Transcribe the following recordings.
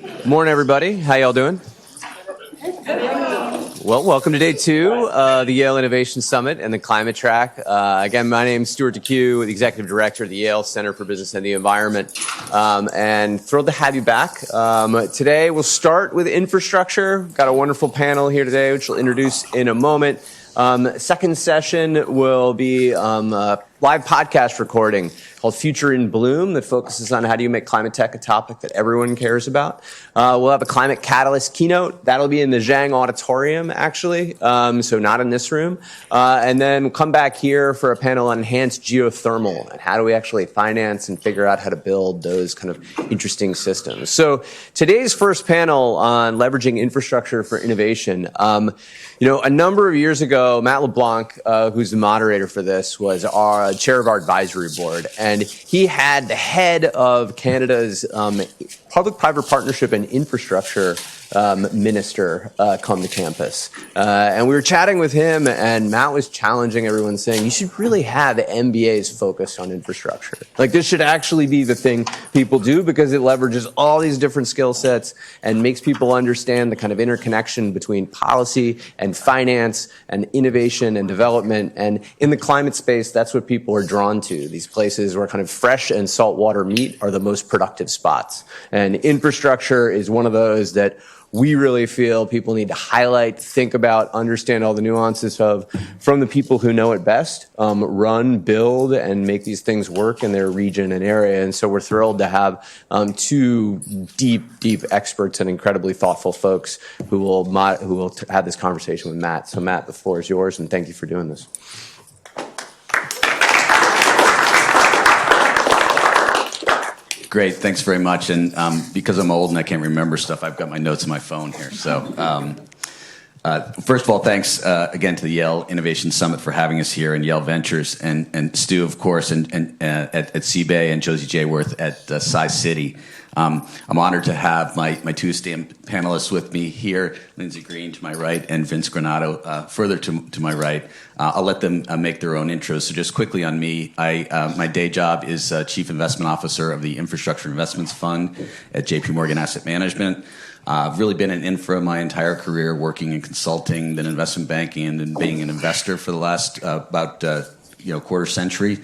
Good morning, everybody. How y'all doing? Well, welcome to day two of the Yale Innovation Summit and the Climate Track. Again, my name is Stuart DeCue, the Executive Director of the Yale Center for Business and the Environment, and thrilled to have you back. Today, we'll start with infrastructure. Got a wonderful panel here today, which we'll introduce in a moment. Second session will be a live podcast recording called Future in Bloom that focuses on how do you make climate tech a topic that everyone cares about. We'll have a climate catalyst keynote. That'll be in the Zhang Auditorium, actually, so not in this room. And then we'll come back here for a panel on enhanced geothermal and how do we actually finance and figure out how to build those kind of interesting systems. So today's first panel on leveraging infrastructure for innovation. A number of years ago, Matt Leblanc, who's the moderator for this, was our chair of our advisory board, and he had the head of Canada's public-private partnership and infrastructure minister come to campus. And we were chatting with him, and Matt was challenging everyone, saying, you should really have MBAs focused on infrastructure. Like, this should actually be the thing people do because it leverages all these different skill sets and makes people understand the kind of interconnection between policy and finance and innovation and development. And in the climate space, that's what people are drawn to. These places where kind of fresh and salt water meet are the most productive spots. And infrastructure is one of those that we really feel people need to highlight, think about, understand all the nuances of from the people who know it best, run, build, and make these things work in their region and area. And so we're thrilled to have two deep experts and incredibly thoughtful folks who will have this conversation with Matt. So Matt, the floor is yours, and thank you for doing this. Great, thanks very much. And because I'm old and I can't remember stuff, I've got my notes on my phone here. So first of all, thanks again to the Yale Innovation Summit for having us here, and Yale Ventures, and Stu, of course, and at CBay, and Josie Jayworth at SciCity. I'm honored to have my two esteemed panelists with me here, Lindsay Greene to my right and Vince Granato further to my right. I'll let them make their own intros. So just quickly on me, my day job is Chief Investment Officer of the Infrastructure Investments Fund at JP Morgan Asset Management. I've really been in infra my entire career, working in consulting, then investment banking, and then being an investor for the last about quarter century.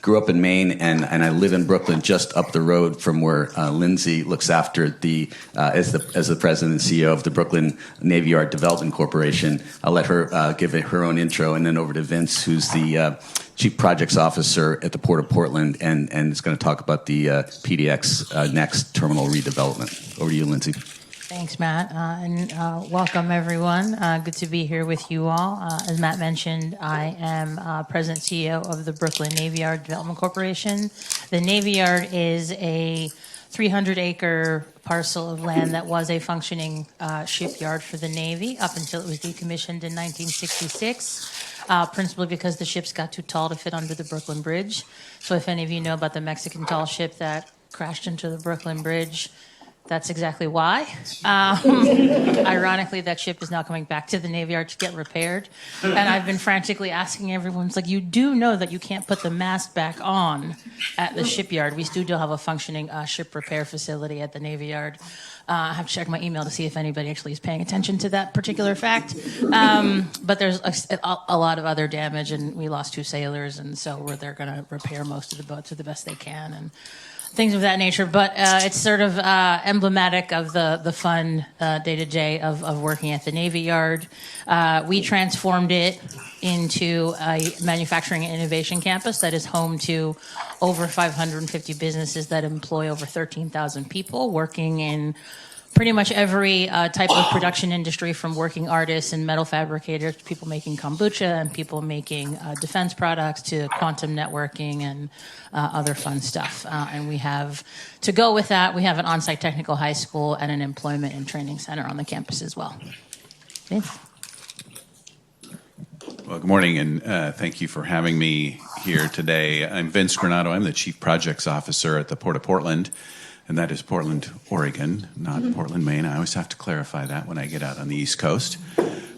Grew up in Maine, and I live in Brooklyn, just up the road from where Lindsay looks after as the president and CEO of the Brooklyn Navy Yard Development Corporation. I'll let her give her own intro, and then over to Vince, who's the Chief Projects Officer at the Port of Portland, and is going to talk about the PDX Next terminal redevelopment. Over to you, Lindsay. Thanks, Matt, and welcome, everyone. Good to be here with you all. As Matt mentioned, I am President CEO of the Brooklyn Navy Yard Development Corporation. The Navy Yard is a 300-acre parcel of land that was a functioning shipyard for the Navy up until it was decommissioned in 1966, principally because the ships got too tall to fit under the Brooklyn Bridge. So if any of you know about the Mexican tall ship that crashed into the Brooklyn Bridge, that's exactly why. Ironically, that ship is now coming back to the Navy Yard to get repaired. And I've been frantically asking everyone, it's like, you do know that you can't put the mast back on at the shipyard. We still do have a functioning ship repair facility at the Navy Yard. I have to check my email to see if anybody actually is paying attention to that particular fact. But there's a lot of other damage, and we lost 2 sailors, and so they're going to repair most of the boats to the best they can. And things of that nature, but it's sort of emblematic of the fun day-to-day of working at the Navy Yard. We transformed it into a manufacturing and innovation campus that is home to over 550 businesses that employ over 13,000 people working in pretty much every type of production industry, from working artists and metal fabricators to people making kombucha and people making defense products to quantum networking and other fun stuff. And we have, to go with that, we have an on-site technical high school and an employment and training center on the campus as well. Vince? Well, good morning, and thank you for having me here today. I'm Vince Granato. I'm the Chief Projects Officer at the Port of Portland, and that is Portland, Oregon, not Portland, Maine. I always have to clarify that when I get out on the East Coast.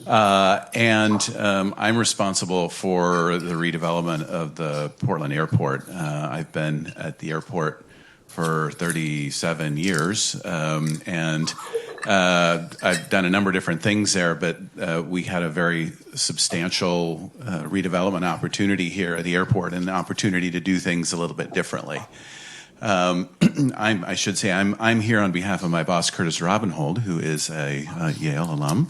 I'm responsible for the redevelopment of the Portland Airport. I've been at the airport for 37 years, and I've done a number of different things there, but we had a very substantial redevelopment opportunity here at the airport and the opportunity to do things a little bit differently. I should say I'm here on behalf of my boss, Curtis Robinhold, who is a Yale alum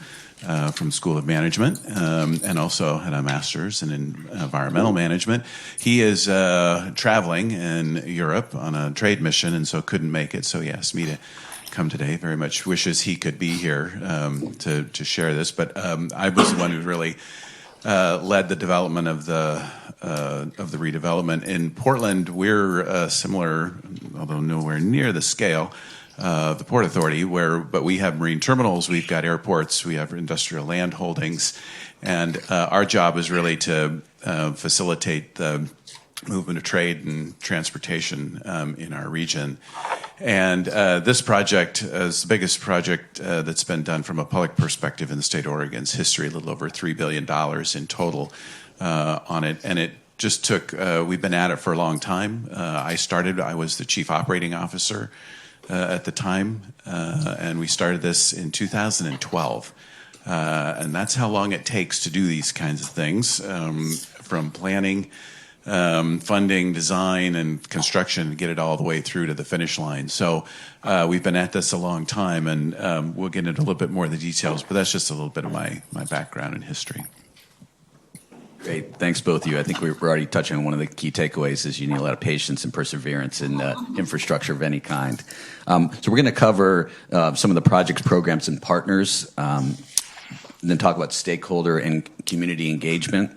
from School of Management and also had a master's in environmental management. He is traveling in Europe on a trade mission and so couldn't make it, so he asked me to come today. Very much wishes he could be here to share this, but I was the one who really led the development of the redevelopment. In Portland, we're similar, although nowhere near the scale of the Port Authority, but we have marine terminals, we've got airports, we have industrial land holdings, and our job is really to facilitate the movement of trade and transportation in our region. And this project is the biggest project that's been done from a public perspective in the state of Oregon's history, a little over $3 billion in total on it. And it just took, we've been at it for a long time. I was the chief operating officer at the time, and we started this in 2012. And that's how long it takes to do these kinds of things, from planning, funding, design, and construction to get it all the way through to the finish line. So we've been at this a long time, and we'll get into a little bit more of the details, but that's just a little bit of my background and history. Great. Thanks, both of you. I think we're already touching on one of the key takeaways is you need a lot of patience and perseverance in infrastructure of any kind. So we're going to cover some of the projects, programs, and partners, then talk about stakeholder and community engagement.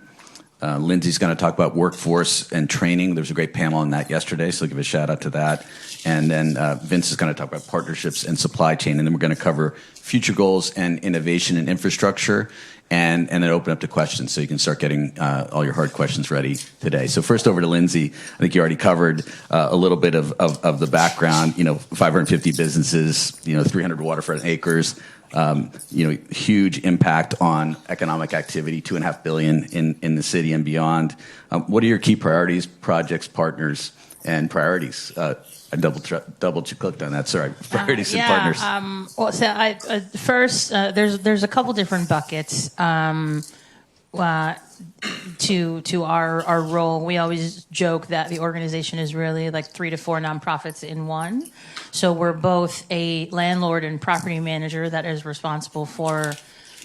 Lindsay's going to talk about workforce and training. There was a great panel on that yesterday, so I'll give a shout out to that. And then Vince is going to talk about partnerships and supply chain. And then we're going to cover future goals and innovation and infrastructure, and then open up to questions so you can start getting all your hard questions ready today. So first over to Lindsay. I think you already covered a little bit of the background, 550 businesses, 300 waterfront acres, huge impact on economic activity, $2.5 billion in the city and beyond. What are your key priorities, projects, partners, and priorities? I double clicked on that. Sorry, priorities and partners. Well, so first, there's a couple different buckets to our role. We always joke that the organization is really like 3 to 4 nonprofits in one. So we're both a landlord and property manager that is responsible for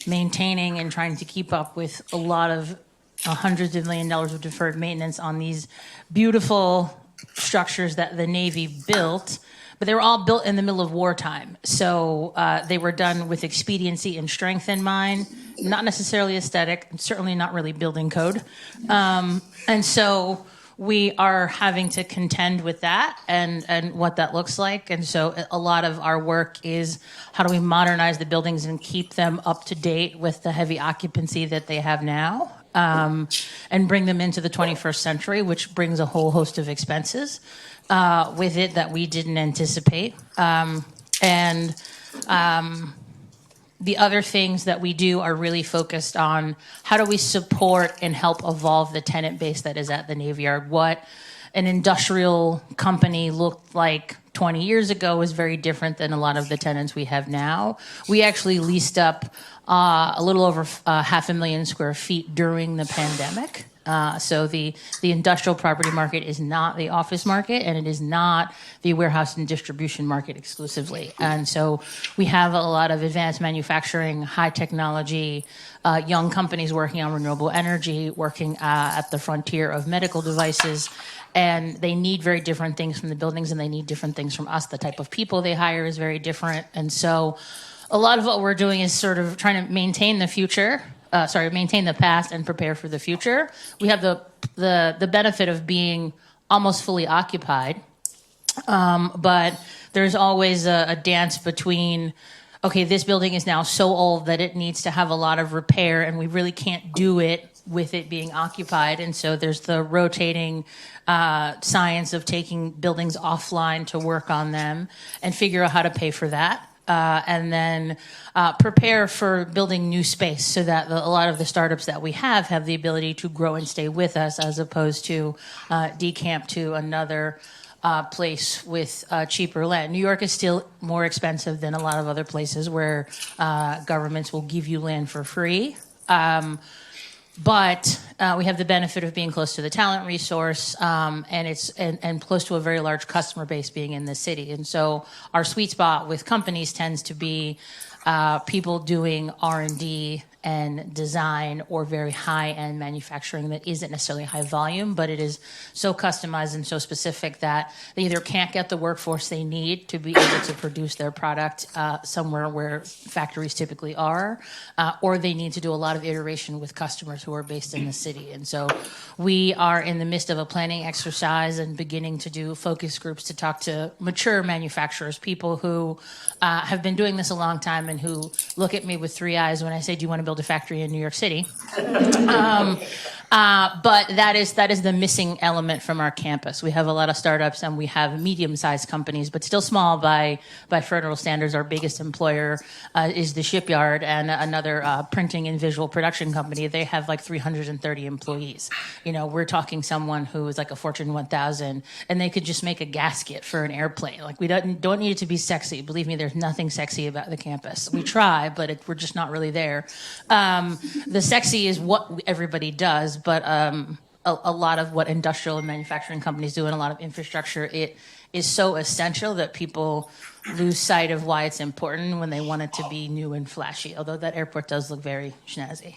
maintaining and trying to keep up with a lot of hundreds of millions of dollars of deferred maintenance on these beautiful structures that the Navy built, but they were all built in the middle of wartime. So they were done with expediency and strength in mind, not necessarily aesthetic, certainly not really building code. And so we are having to contend with that and what that looks like. And so a lot of our work is how do we modernize the buildings and keep them up to date with the heavy occupancy that they have now, and bring them into the 21st century, which brings a whole host of expenses with it that we didn't anticipate. The other things that we do are really focused on how do we support and help evolve the tenant base that is at the Navy Yard. What an industrial company looked like 20 years ago is very different than a lot of the tenants we have now. We actually leased up a little over 500,000 square feet during the pandemic. So the industrial property market is not the office market, and it is not the warehouse and distribution market exclusively. And so we have a lot of advanced manufacturing, high technology, young companies working on renewable energy, working at the frontier of medical devices. And they need very different things from the buildings, and they need different things from us. The type of people they hire is very different. And so a lot of what we're doing is sort of trying to maintain the future, maintain the past and prepare for the future. We have the benefit of being almost fully occupied, but there's always a dance between, okay, this building is now so old that it needs to have a lot of repair, and we really can't do it with it being occupied. And so there's the rotating science of taking buildings offline to work on them and figure out how to pay for that. And then prepare for building new space so that a lot of the startups that we have the ability to grow and stay with us as opposed to decamp to another place with cheaper land. New York is still more expensive than a lot of other places where governments will give you land for free. But we have the benefit of being close to the talent resource, and close to a very large customer base being in the city. And so our sweet spot with companies tends to be people doing R&D and design or very high-end manufacturing that isn't necessarily high volume, but it is so customized and so specific that they either can't get the workforce they need to be able to produce their product somewhere where factories typically are, or they need to do a lot of iteration with customers who are based in the city. And so we are in the midst of a planning exercise and beginning to do focus groups to talk to mature manufacturers, people who have been doing this a long time and who look at me with three eyes when I say, do you want to build a factory in New York City? But that is the missing element from our campus. We have a lot of startups and we have medium-sized companies, but still small by federal standards. Our biggest employer is the shipyard, and another printing and visual production company. They have like 330 employees. You know, we're talking someone who is like a Fortune 1000, and they could just make a gasket for an airplane. Like, we don't need it to be sexy. Believe me, there's nothing sexy about the campus. We try, but we're just not really there. The sexy is what everybody does, but a lot of what industrial and manufacturing companies do and a lot of infrastructure, it is so essential that people lose sight of why it's important when they want it to be new and flashy, although that airport does look very snazzy.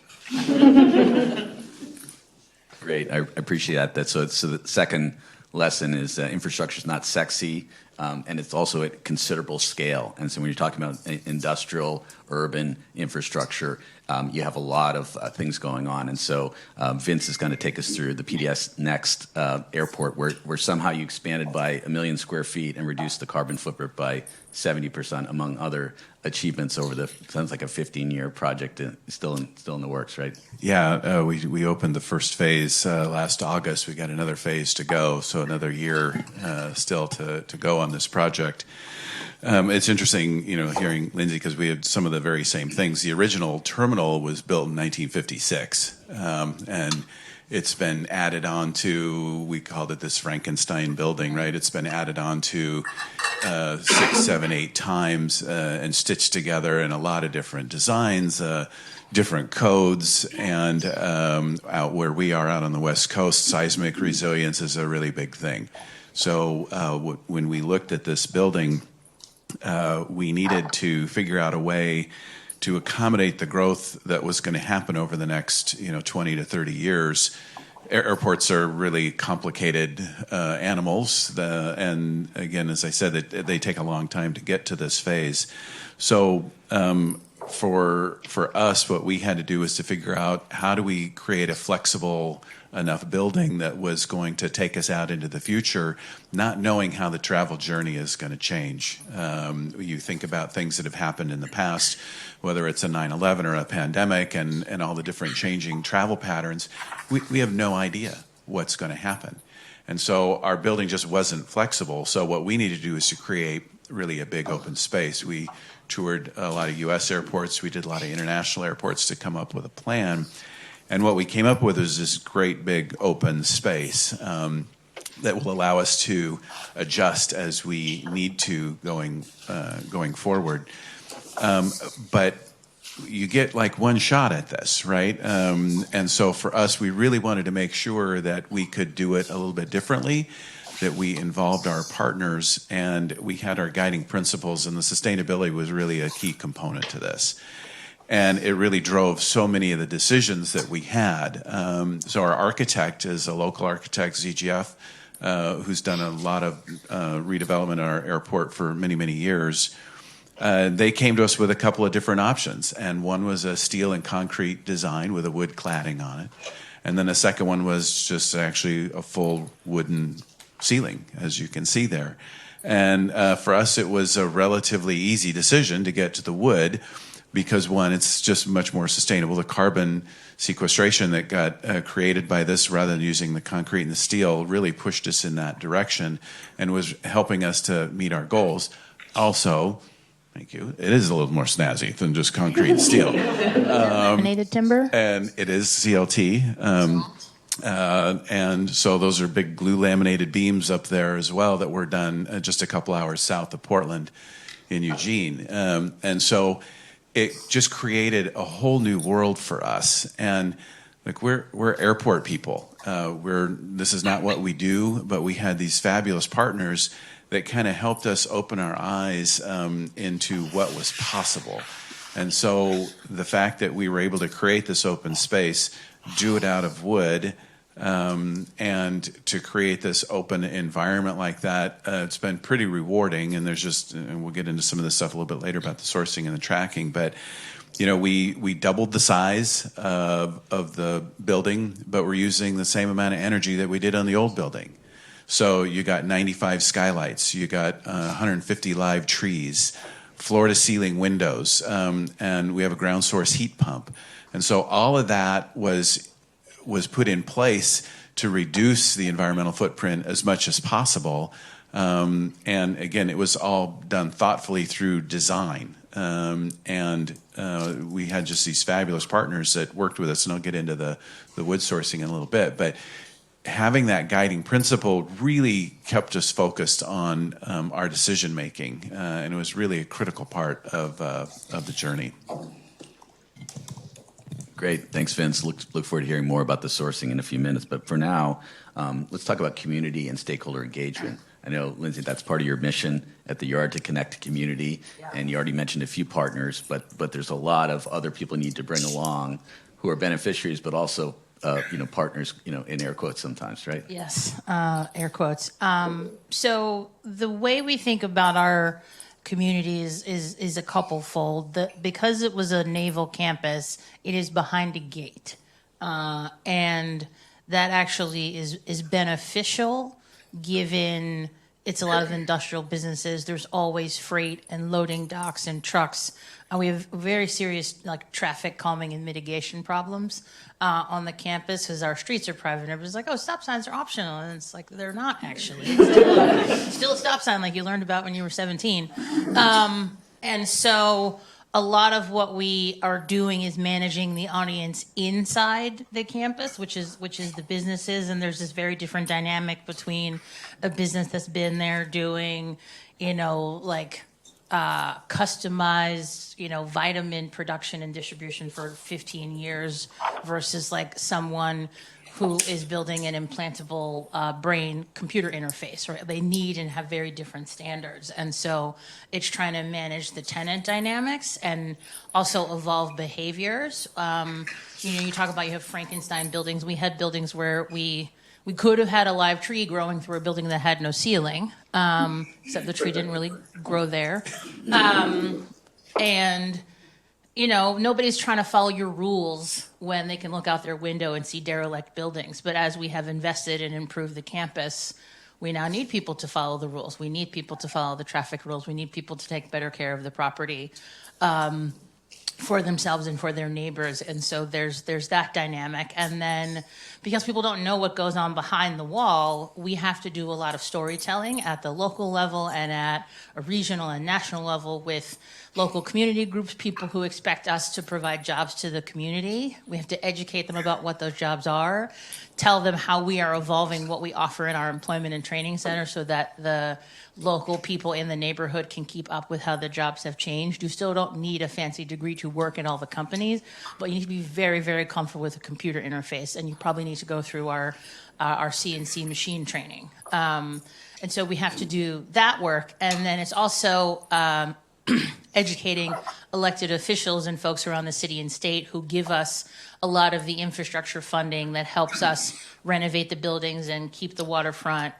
Great, I appreciate that. So the second lesson is infrastructure is not sexy, and it's also at considerable scale. And so when you're talking about industrial, urban infrastructure, you have a lot of things going on. And so Vince is going to take us through the PDS Next airport, where somehow you expanded by 1 million square feet and reduced the carbon footprint by 70%, among other achievements over sounds like a 15-year project, still in the works, right? Yeah, we opened the first phase last August. We got another phase to go, so another year still to go on this project. It's interesting, hearing Lindsay, because we had some of the very same things. The original terminal was built in 1956, and it's been added on to, we called it this Frankenstein building, right? It's been added on to 6, 7, 8 times and stitched together in a lot of different designs, different codes, and out where we are out on the West Coast, seismic resilience is a really big thing. So when we looked at this building, we needed to figure out a way to accommodate the growth that was going to happen over the next 20 to 30 years. Airports are really complicated animals, and again, as I said, they take a long time to get to this phase. So for us, what we had to do was to figure out how do we create a flexible enough building that was going to take us out into the future, not knowing how the travel journey is going to change. You think about things that have happened in the past, whether it's a 9/11 or a pandemic and all the different changing travel patterns, we have no idea what's going to happen. And so our building just wasn't flexible. So what we needed to do is to create really a big open space. We toured a lot of U.S. airports. We did a lot of international airports to come up with a plan. And what we came up with is this great big open space that will allow us to adjust as we need to going forward. But you get like one shot at this, right? And so for us, we really wanted to make sure that we could do it a little bit differently, that we involved our partners, and we had our guiding principles, and the sustainability was really a key component to this. And it really drove so many of the decisions that we had. So our architect is a local architect, ZGF, who's done a lot of redevelopment at our airport for many, many years. They came to us with a couple of different options. And one was a steel and concrete design with a wood cladding on it. And then the second one was just actually a full wooden ceiling, as you can see there. And for us, it was a relatively easy decision to get to the wood, because one, it's just much more sustainable. The carbon sequestration that got created by this, rather than using the concrete and the steel, really pushed us in that direction and was helping us to meet our goals. Also, thank you, it is a little more snazzy than just concrete and steel. Laminated timber? And it is CLT. And so those are big glue laminated beams up there as well that were done just a couple hours south of Portland in Eugene. And so it just created a whole new world for us. And like we're airport people. This is not what we do, but we had these fabulous partners that kind of helped us open our eyes into what was possible. And so the fact that we were able to create this open space, do it out of wood, and to create this open environment like that, it's been pretty rewarding. And and we'll get into some of this stuff a little bit later about the sourcing and the tracking, but we doubled the size of the building, but we're using the same amount of energy that we did on the old building. So you got 95 skylights, you got 150 live trees, floor-to-ceiling windows, and we have a ground source heat pump. And so all of that was put in place to reduce the environmental footprint as much as possible. And again, it was all done thoughtfully through design. And we had just these fabulous partners that worked with us, and I'll get into the wood sourcing in a little bit. But having that guiding principle really kept us focused on our decision making, and it was really a critical part of the journey. Great, thanks, Vince. Look forward to hearing more about the sourcing in a few minutes. But for now, let's talk about community and stakeholder engagement. I know, Lindsay, that's part of your mission at the Yard, to connect to community, and you already mentioned a few partners, but there's a lot of other people you need to bring along who are beneficiaries, but also partners, in air quotes sometimes, right? Yes, air quotes. So the way we think about our communities is a couple-fold. Because it was a naval campus, it is behind a gate, and that actually is beneficial, given it's a lot of industrial businesses. There's always freight and loading docks and trucks. And we have very serious traffic calming and mitigation problems on the campus because our streets are private. And everybody's like, oh, stop signs are optional. And it's like, they're not actually. It's still a stop sign like you learned about when you were 17. And so a lot of what we are doing is managing the audience inside the campus, which is the businesses. And there's this very different dynamic between a business that's been there doing, customized, vitamin production and distribution for 15 years versus someone who is building an implantable brain computer interface, right? They need and have very different standards. And so it's trying to manage the tenant dynamics and also evolve behaviors. You talk about you have Frankenstein buildings. We had buildings where we could have had a live tree growing through a building that had no ceiling, except the tree didn't really grow there. And nobody's trying to follow your rules when they can look out their window and see derelict buildings. But as we have invested and improved the campus, we now need people to follow the rules. We need people to follow the traffic rules. We need people to take better care of the property for themselves and for their neighbors. And so there's that dynamic. And then because people don't know what goes on behind the wall, we have to do a lot of storytelling at the local level and at a regional and national level with local community groups, people who expect us to provide jobs to the community. We have to educate them about what those jobs are, tell them how we are evolving what we offer in our employment and training center so that the local people in the neighborhood can keep up with how the jobs have changed. You still don't need a fancy degree to work in all the companies, but you need to be very, very comfortable with a computer interface, and you probably need to go through our CNC machine training. And so we have to do that work, and then it's also educating elected officials and folks around the city and state who give us a lot of the infrastructure funding that helps us renovate the buildings and keep the waterfront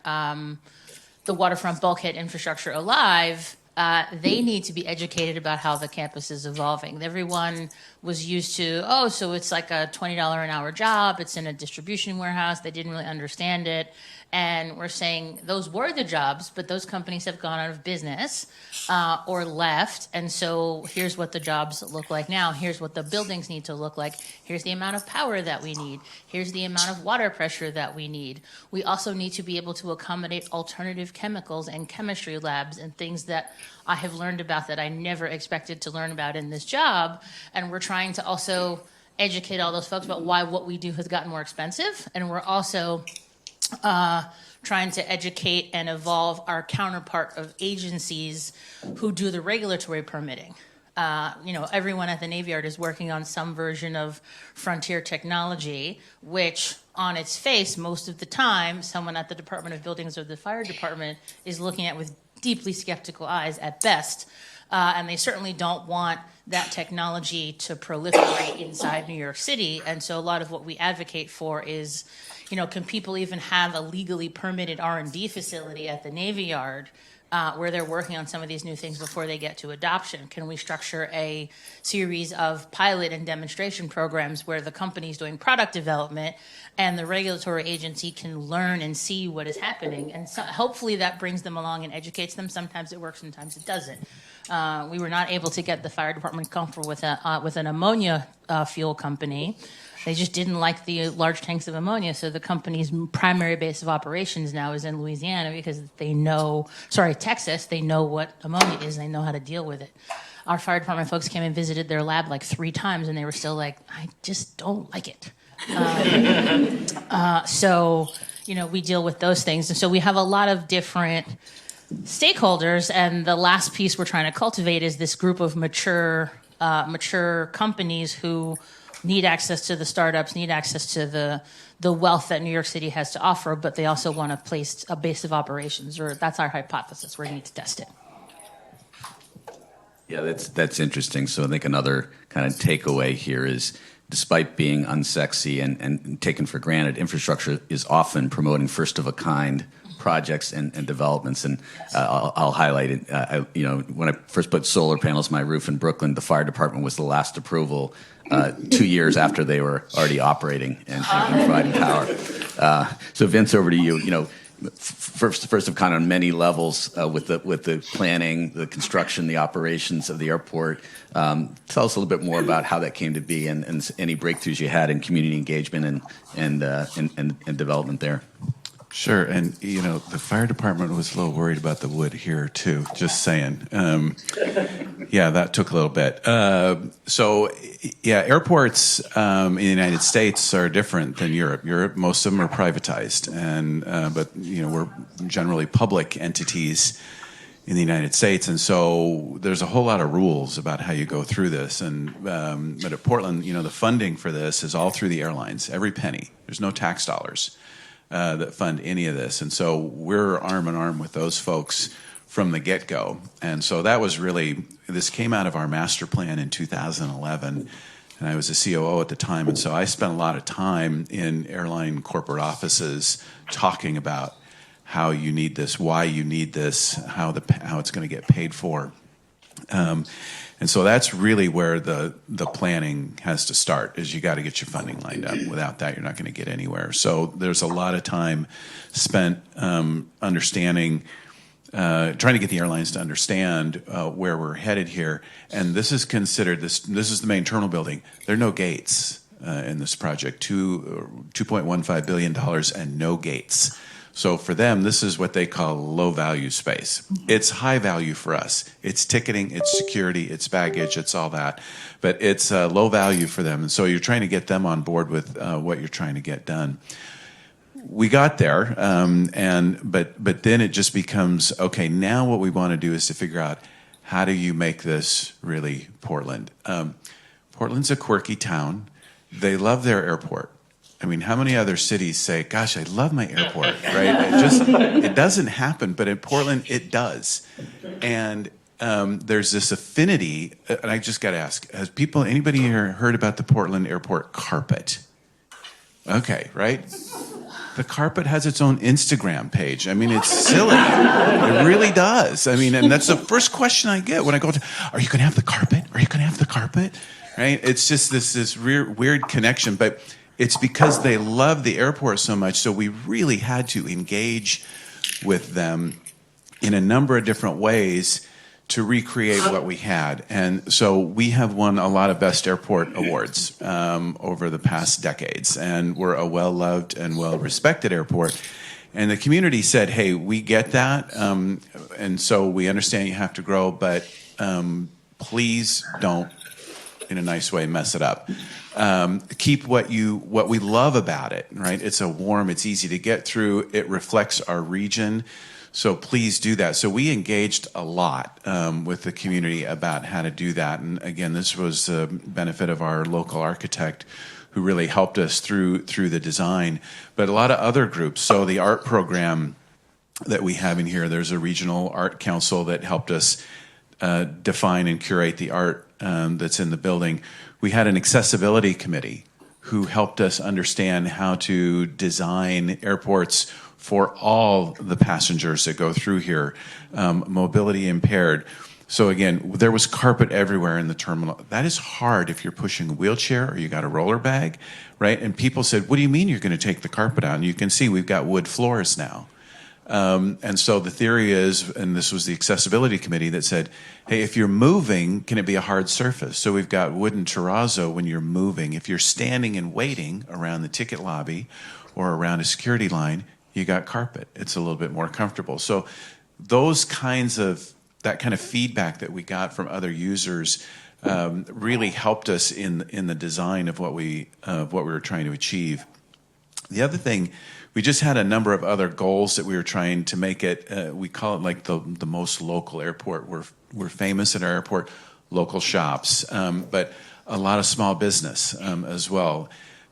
bulkhead infrastructure alive. They need to be educated about how the campus is evolving. Everyone was used to, so it's like a $20 an hour job. It's in a distribution warehouse. They didn't really understand it. And we're saying those were the jobs, but those companies have gone out of business or left. And so here's what the jobs look like now. Here's what the buildings need to look like. Here's the amount of power that we need. Here's the amount of water pressure that we need. We also need to be able to accommodate alternative chemicals and chemistry labs and things that I have learned about that I never expected to learn about in this job. And we're trying to also educate all those folks about why what we do has gotten more expensive. And we're also trying to educate and evolve our counterpart of agencies who do the regulatory permitting. Everyone at the Navy Yard is working on some version of frontier technology, which on its face, most of the time, someone at the Department of Buildings or the fire department is looking at with deeply skeptical eyes at best. And they certainly don't want that technology to proliferate inside New York City. And so a lot of what we advocate for is, can people even have a legally permitted R&D facility at the Navy Yard where they're working on some of these new things before they get to adoption? Can we structure a series of pilot and demonstration programs where the company's doing product development and the regulatory agency can learn and see what is happening? And so hopefully that brings them along and educates them. Sometimes it works, sometimes it doesn't. We were not able to get the fire department comfortable with an ammonia fuel company. They just didn't like the large tanks of ammonia. So the company's primary base of operations now is in Louisiana because Texas, they know what ammonia is. They know how to deal with it. Our fire department folks came and visited their lab like 3 times, and they were still like, I just don't like it. So we deal with those things. And so we have a lot of different stakeholders, and the last piece we're trying to cultivate is this group of mature companies who need access to the startups, need access to the wealth that New York City has to offer, but they also want to place a base of operations, or that's our hypothesis. We need to test it. Yeah, that's interesting. So I think another kind of takeaway here is, despite being unsexy and taken for granted, infrastructure is often promoting first-of-a-kind projects and developments. And I'll highlight it. When I first put solar panels on my roof in Brooklyn, the fire department was the last approval 2 years after they were already operating and providing power. So Vince, over to you. First of kind on many levels with the planning, the construction, the operations of the airport. Tell us a little bit more about how that came to be and any breakthroughs you had in community engagement and development there. Sure, and the fire department was a little worried about the wood here too. Just saying. Yeah, that took a little bit. Airports in the United States are different than Europe. Europe, most of them are privatized, but we're generally public entities in the United States, and so there's a whole lot of rules about how you go through this. But at Portland, the funding for this is all through the airlines, every penny. There's no tax dollars that fund any of this. And so we're arm in arm with those folks from the get-go. And so that was this came out of our master plan in 2011, and I was a COO at the time. And so I spent a lot of time in airline corporate offices talking about how you need this, why you need this, how it's going to get paid for. And so that's really where the planning has to start, is you got to get your funding lined up. Without that, you're not going to get anywhere. So there's a lot of time spent understanding, trying to get the airlines to understand where we're headed here. And this is considered, this is the main terminal building. There are no gates in this project, $2.15 billion and no gates. So for them, this is what they call low-value space. It's high value for us. It's ticketing, it's security, it's baggage, it's all that. But it's low value for them. And so you're trying to get them on board with what you're trying to get done. We got there, but then it just becomes, okay, now what we want to do is to figure out, how do you make this really Portland? Portland's a quirky town. They love their airport. I mean, how many other cities say, gosh, I love my airport, right? It doesn't happen, but in Portland, it does. And there's this affinity, and I just got to ask, has anybody here heard about the Portland airport carpet? Okay, right? The carpet has its own Instagram page. I mean, it's silly. It really does. I mean, and that's the first question I get when I go to, are you going to have the carpet? Are you going to have the carpet? Right? It's just this weird connection, but it's because they love the airport so much, so we really had to engage with them in a number of different ways to recreate what we had. And so we have won a lot of Best Airport awards over the past decades, and we're a well-loved and well-respected airport. And the community said, hey, we get that, and so we understand you have to grow, but please don't in a nice way, mess it up. Keep what we love about it, right? It's it's easy to get through. It reflects our region. So please do that. So we engaged a lot with the community about how to do that. And again, this was the benefit of our local architect who really helped us through the design. But a lot of other groups. So the art program that we have in here, there's a regional art council that helped us define and curate the art that's in the building. We had an accessibility committee who helped us understand how to design airports for all the passengers that go through here, mobility impaired. So again, there was carpet everywhere in the terminal. That is hard if you're pushing a wheelchair or you got a roller bag, right? And people said, what do you mean you're going to take the carpet out? And you can see we've got wood floors now. And so the theory is, and this was the accessibility committee that said, hey, if you're moving, can it be a hard surface? So we've got wooden terrazzo when you're moving. If you're standing and waiting around the ticket lobby or around a security line, you got carpet. It's a little bit more comfortable. So that kind of feedback that we got from other users really helped us in the design of what we were trying to achieve. The other thing, we just had a number of other goals that we were trying to make it. We call it like the most local airport. We're famous at our airport, local shops, but a lot of small business as well.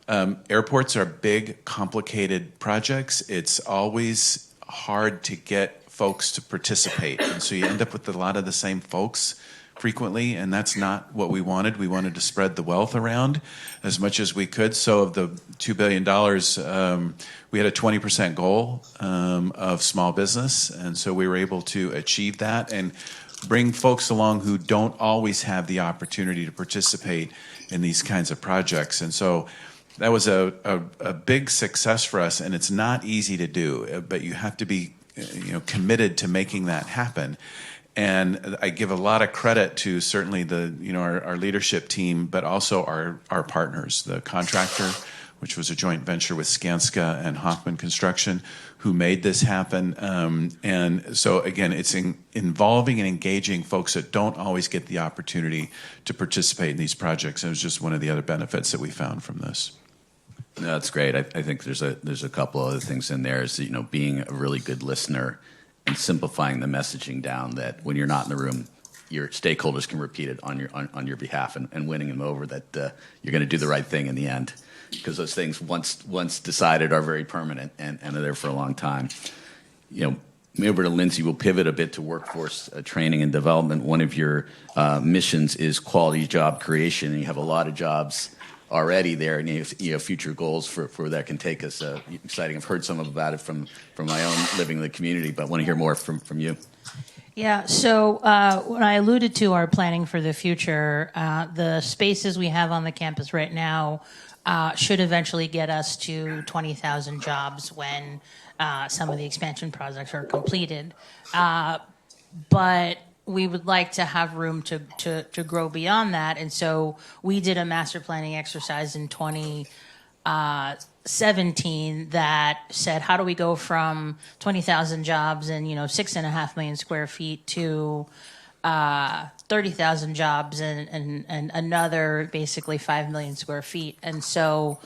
Airports are big, complicated projects. It's always hard to get folks to participate, and so you end up with a lot of the same folks frequently, and that's not what we wanted. We wanted to spread the wealth around as much as we could. So of the $2 billion, we had a 20% goal of small business, and so we were able to achieve that and bring folks along who don't always have the opportunity to participate in these kinds of projects. And so that was a big success for us, and it's not easy to do, but you have to be committed to making that happen. And I give a lot of credit to certainly our leadership team, but also our partners, the contractor, which was a joint venture with Skanska and Hoffman Construction, who made this happen. And so again, it's involving and engaging folks that don't always get the opportunity to participate in these projects. And it was just one of the other benefits that we found from this. No, that's great. I think there's a couple other things in there. Is being a really good listener and simplifying the messaging down, that when you're not in the room, your stakeholders can repeat it on your behalf, and winning them over, that you're going to do the right thing in the end, because those things once decided are very permanent and are there for a long time. Over to Lindsay, we'll pivot a bit to workforce training and development. One of your missions is quality job creation, and you have a lot of jobs already there, and you have future goals for that can take us. Exciting. I've heard some about it from my own living in the community, but I want to hear more from you. Yeah, so when I alluded to our planning for the future, the spaces we have on the campus right now should eventually get us to 20,000 jobs when some of the expansion projects are completed. But we would like to have room to grow beyond that. And so we did a master planning exercise in 2017 that said, how do we go from 20,000 jobs and 6.5 million square feet to 30,000 jobs and another basically 5 million square feet. And so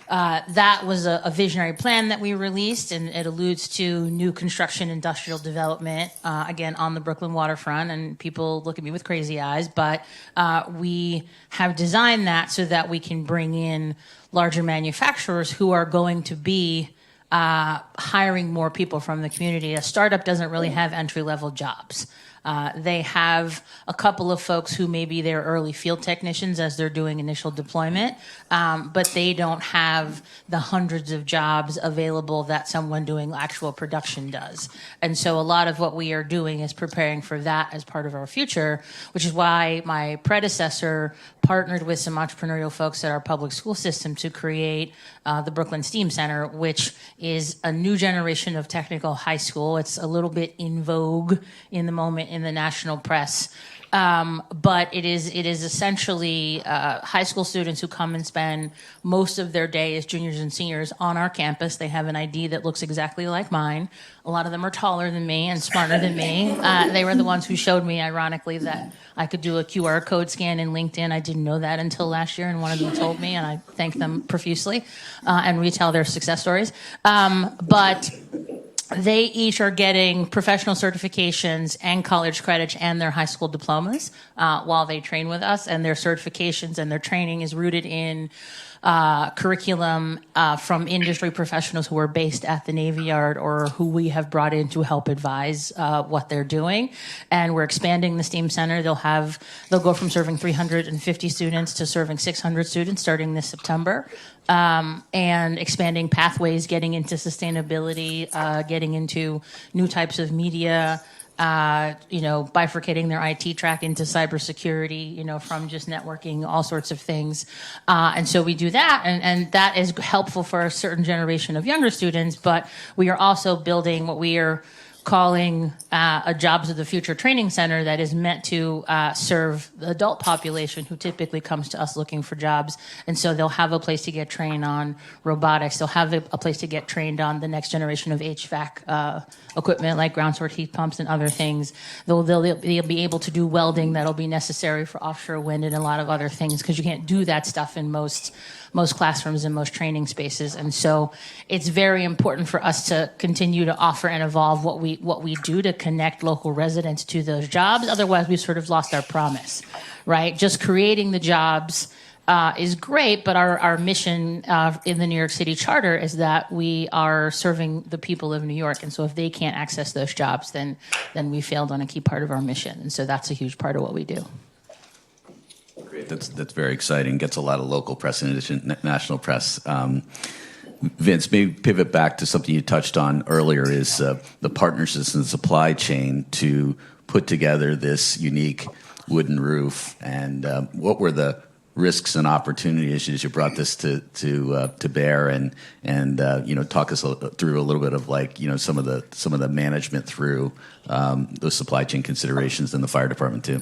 that was a visionary plan that we released, and it alludes to new construction, industrial development, again, on the Brooklyn waterfront, and people look at me with crazy eyes, but we have designed that so that we can bring in larger manufacturers who are going to be hiring more people from the community. A startup doesn't really have entry-level jobs. They have a couple of folks who may be their early field technicians as they're doing initial deployment, but they don't have the hundreds of jobs available that someone doing actual production does. And so a lot of what we are doing is preparing for that as part of our future, which is why my predecessor partnered with some entrepreneurial folks at our public school system to create the Brooklyn STEAM Center, which is a new generation of technical high school. It's a little bit in vogue in the moment in the national press. But it is essentially high school students who come and spend most of their day as juniors and seniors on our campus. They have an ID that looks exactly like mine. A lot of them are taller than me and smarter than me. They were the ones who showed me, ironically, that I could do a QR code scan in LinkedIn. I didn't know that until last year, and one of them told me, and I thank them profusely and retell their success stories. But they each are getting professional certifications and college credits and their high school diplomas while they train with us. And their certifications and their training is rooted in curriculum from industry professionals who are based at the Navy Yard or who we have brought in to help advise what they're doing. And we're expanding the STEAM Center. They'll go from serving 350 students to serving 600 students starting this September. And expanding pathways, getting into sustainability, getting into new types of media, bifurcating their IT track into cybersecurity, from just networking, all sorts of things. And so we do that, and that is helpful for a certain generation of younger students, but we are also building what we are calling a Jobs of the Future training center that is meant to serve the adult population who typically comes to us looking for jobs. And so they'll have a place to get trained on robotics. They'll have a place to get trained on the next generation of HVAC equipment like ground source heat pumps and other things. They'll be able to do welding that'll be necessary for offshore wind and a lot of other things because you can't do that stuff in most classrooms and most training spaces. And so it's very important for us to continue to offer and evolve what we do to connect local residents to those jobs. Otherwise, we've sort of lost our promise, right? Just creating the jobs is great, but our mission in the New York City Charter is that we are serving the people of New York. And so if they can't access those jobs, then we failed on a key part of our mission. And so that's a huge part of what we do. Great. That's very exciting. Gets a lot of local press in addition to national press. Vince, maybe pivot back to something you touched on earlier is the partnerships in the supply chain to put together this unique wooden roof. And what were the risks and opportunities as you brought this to bear and talk us through a little bit of some of the management through those supply chain considerations in the fire department too.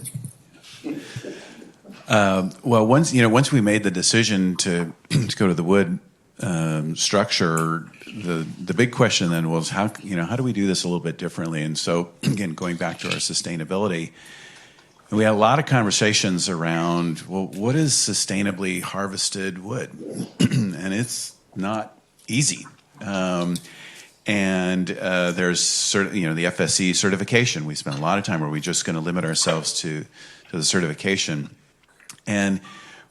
Well, once we made the decision to go to the wood structure, the big question then was how do we do this a little bit differently? And so again, going back to our sustainability, we had a lot of conversations around, well, what is sustainably harvested wood? And it's not easy. And there's the FSC certification. We spent a lot of time where we're just going to limit ourselves to the certification. And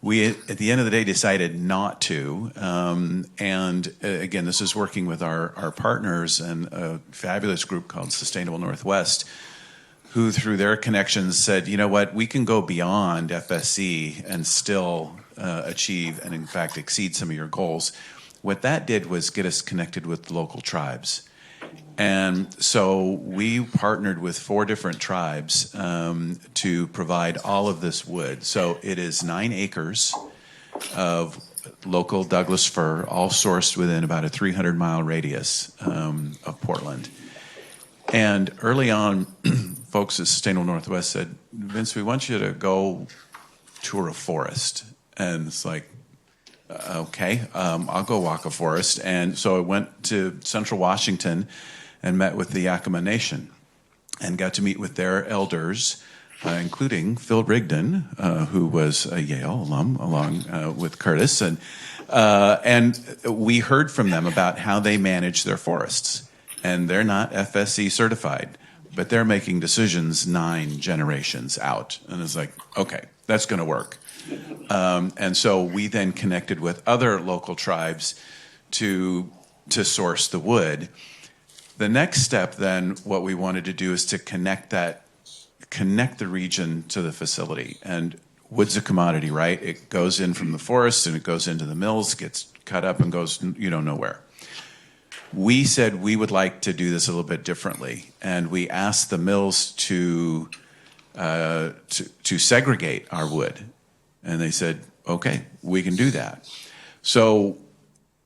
we, at the end of the day, decided not to. And again, this is working with our partners and a fabulous group called Sustainable Northwest, who through their connections said, you know what, we can go beyond FSC and still achieve and in fact exceed some of your goals. What that did was get us connected with local tribes. And so we partnered with 4 different tribes to provide all of this wood. So it is 9 acres of local Douglas fir, all sourced within about a 300-mile radius of Portland. And early on, folks at Sustainable Northwest said, Vince, we want you to go tour a forest. And it's like, okay, I'll go walk a forest. And so I went to Central Washington and met with the Yakama Nation and got to meet with their elders, including Phil Rigdon, who was a Yale alum, along with Curtis. And we heard from them about how they manage their forests. And they're not FSC certified, but they're making decisions 9 generations out. And it's like, okay, that's going to work. And so we then connected with other local tribes to source the wood. The next step then, what we wanted to do is to connect the region to the facility. And wood's a commodity, right? It goes in from the forest and it goes into the mills, gets cut up and goes nowhere. We said we would like to do this a little bit differently, and we asked the mills to segregate our wood, and they said, okay, we can do that. So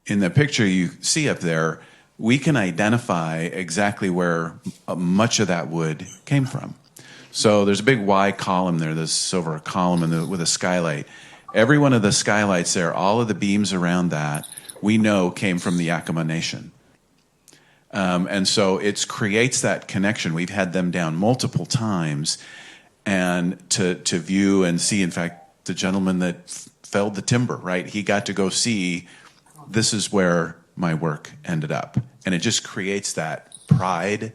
in the picture you see up there, we can identify exactly where much of that wood came from. So there's a big Y column there, this silver column with a skylight. Every one of the skylights there, all of the beams around that, we know came from the Yakama Nation. And so it creates that connection. We've had them down multiple times, and to view and see, in fact, the gentleman that felled the timber, right? He got to go see, this is where my work ended up. And it just creates that pride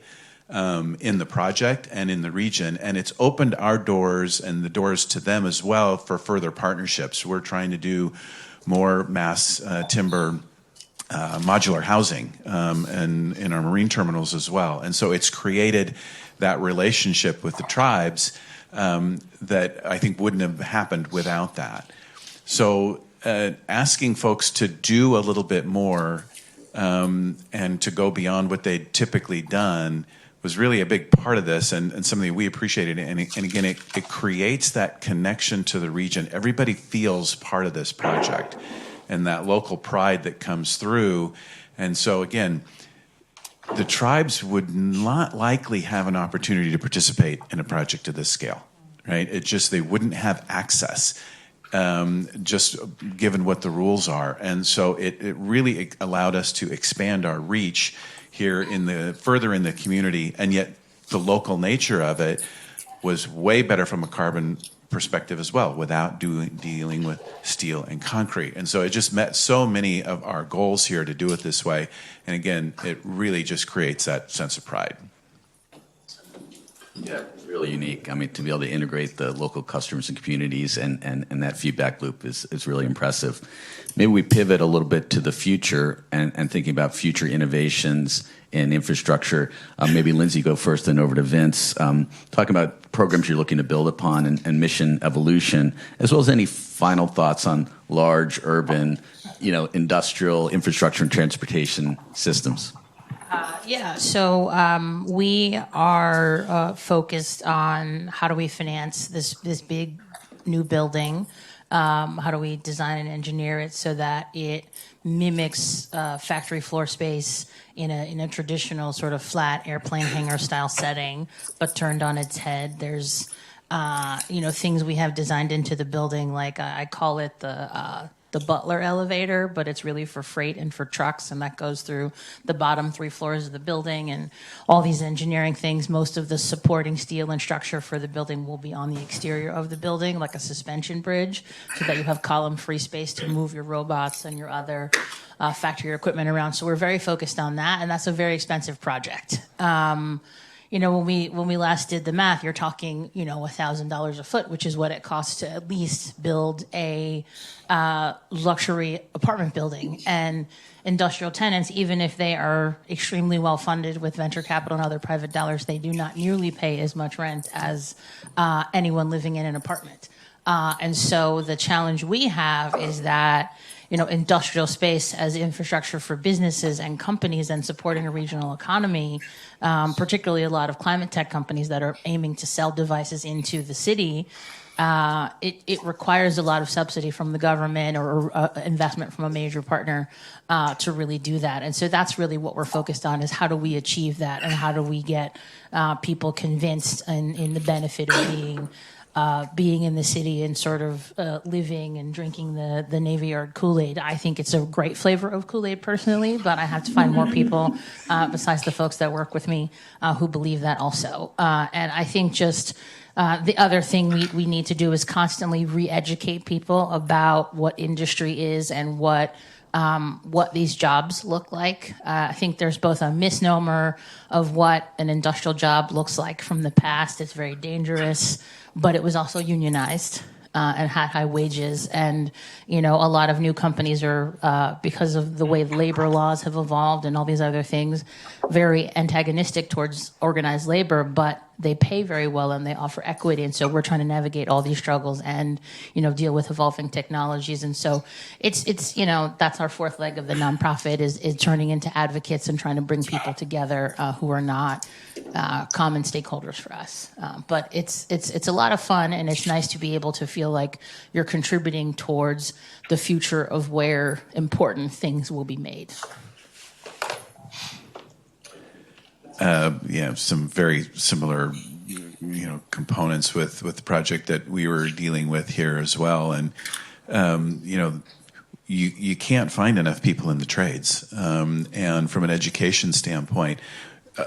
in the project and in the region. And it's opened our doors and the doors to them as well for further partnerships. We're trying to do more mass timber modular housing and in our marine terminals as well. And so it's created that relationship with the tribes that I think wouldn't have happened without that. So asking folks to do a little bit more and to go beyond what they'd typically done was really a big part of this, and something we appreciated. And again, it creates that connection to the region. Everybody feels part of this project and that local pride that comes through. And so again, the tribes would not likely have an opportunity to participate in a project of this scale, right? It just, they wouldn't have access, just given what the rules are. And so it really allowed us to expand our reach here further in the community, and yet the local nature of it was way better from a carbon perspective as well, without dealing with steel and concrete. And so it just met so many of our goals here to do it this way. And again, it really just creates that sense of pride. Yeah, really unique. I mean, to be able to integrate the local customers and communities and that feedback loop is really impressive. Maybe we pivot a little bit to the future and thinking about future innovations in infrastructure. Maybe Lindsay, go first, and over to Vince. Talking about programs you're looking to build upon and mission evolution, as well as any final thoughts on large urban, industrial infrastructure and transportation systems. So we are focused on how do we finance this big new building. How do we design and engineer it so that it mimics factory floor space in a traditional sort of flat airplane hangar style setting, but turned on its head. There's things we have designed into the building, like I call it the Butler elevator, but it's really for freight and for trucks, and that goes through the bottom 3 floors of the building and all these engineering things. Most of the supporting steel and structure for the building will be on the exterior of the building, like a suspension bridge, so that you have column-free space to move your robots and your other factory equipment around. So we're very focused on that, and that's a very expensive project. When we last did the math, you're talking, $1,000 a foot, which is what it costs to at least build a luxury apartment building. And industrial tenants, even if they are extremely well funded with venture capital and other private dollars, they do not nearly pay as much rent as anyone living in an apartment. And so the challenge we have is that industrial space as infrastructure for businesses and companies and supporting a regional economy, particularly a lot of climate tech companies that are aiming to sell devices into the city, it requires a lot of subsidy from the government or investment from a major partner to really do that. And so that's really what we're focused on, is how do we achieve that, and how do we get people convinced in the benefit of being in the city and sort of living and drinking the Navy Yard Kool-Aid. I think it's a great flavor of Kool-Aid personally, but I have to find more people besides the folks that work with me who believe that also. And I think just the other thing we need to do is constantly re-educate people about what industry is and what these jobs look like. I think there's both a misnomer of what an industrial job looks like from the past. It's very dangerous, but it was also unionized and had high wages. And, a lot of new companies are, because of the way labor laws have evolved and all these other things, very antagonistic towards organized labor, but they pay very well and they offer equity. And so we're trying to navigate all these struggles and, deal with evolving technologies. And so it's that's our fourth leg of the nonprofit is turning into advocates and trying to bring people together who are not common stakeholders for us. But it's a lot of fun, and it's nice to be able to feel like you're contributing towards the future of where important things will be made. Some very similar components with the project that we were dealing with here as well. And you can't find enough people in the trades. And from an education standpoint,